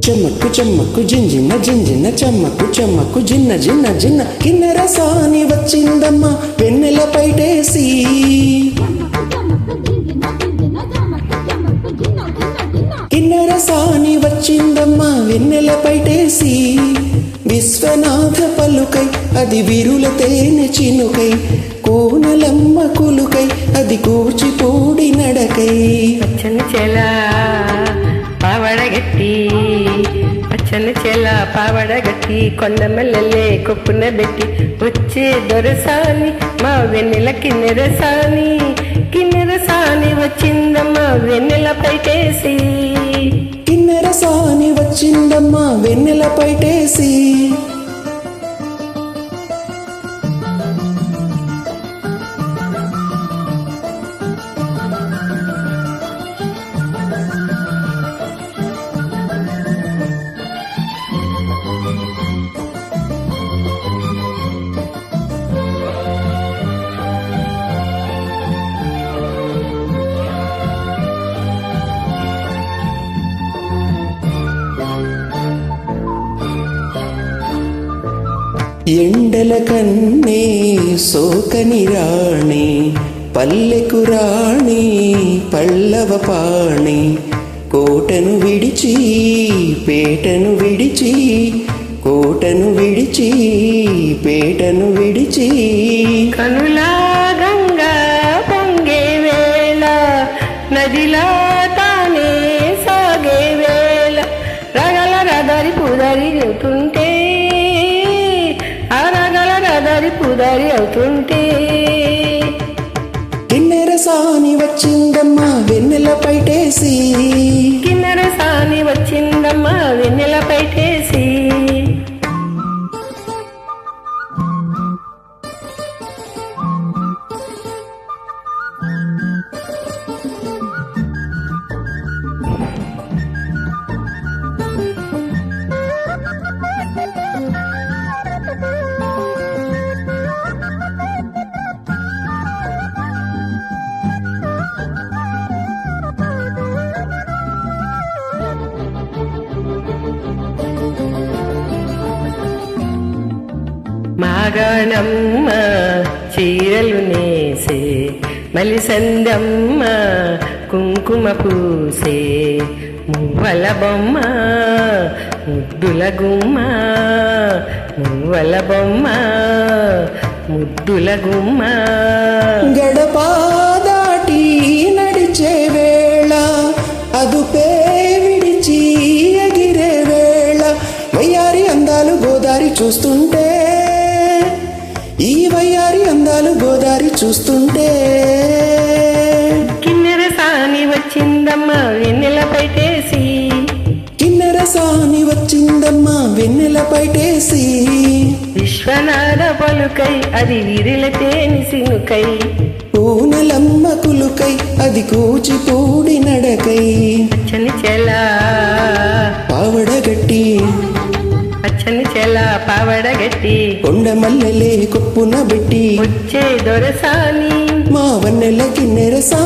చెమ్మక్కు చెమ్మక్కు జింజిన జింజిన చెమ్మక్కు చెమ్మక్కు జిన్న జిన్న జిన్న కిన్నెర సాని వచ్చిందమ్మ వెన్నెల పైటేసి కిన్నెర సాని వచ్చిందమ్మ వెన్నెల పైటేసి విశ్వనాథ పలుకై అది విరుల తేనె చినుకై కోనలమ్మ కులుకై అది కూచిపూడి నడకై పచ్చని చెలా పావడగట్టి పచ్చని చెల పావడగట్టి కొండమల్లె కొప్పున పెట్టి వచ్చే దొరసాని మా వెన్నెల కిన్నెరసాని కిన్నెరసాని వచ్చిందమ్మ వెన్నెల పైటేసి కిన్నెర సాని వచ్చిందమ్మ వెన్నెల పైటేసి ఎండల కన్నే సోకని రాణి పల్లెకు రాణి పల్లవ పాణి కోటను విడిచి పేటను విడిచి కోటను విడిచి పేటను విడిచి కనులా గంగా పొంగే వేళ నదిలా తానే సాగే వేళ రగల రదరి పుదరి అవుతుంటే ఆ రగల రదరి పుదరి అవుతుంటే కిన్నెర సాని వచ్చిందమ్మ వెన్నెల పైటేసి కిన్నెర సాని వచ్చిందమ్మ వెన్నెల పైటేసి మాగాణమ్మ చీరలు నేసే మలిసందమ్మ కుంకుమ పూసే మువ్వల బొమ్మ ముద్దుల గుమ్మ మువ్వల బొమ్మ ముద్దుల గుమ్మ గడపా దాటి నడిచే వేళ అదుపే విడిచి ఎగిరే వేళ వయ్యారి అందాలు గోదారి చూస్తుంటే ఈ వయ్యారి అందాలు గోదారి చూస్తుంటే కిన్నెర సాని వచ్చిందమ్మ వెన్నెల పైటేసి కిన్నెర సాని వచ్చిందమ్మ వెన్నెల పైటేసి విశ్వనాథ పలుకై అది విరిల తేని సినుకై పూనలమ్మ కులుకై అది కూచిపూడి నడకై పచ్చని చెల పావడగట్టి పచ్చని చెల పావడగట్టి కొండ మల్లెలే కొప్పున పెట్టి వచ్చే దొరసాని మా వన్నెల కిన్నెర సాని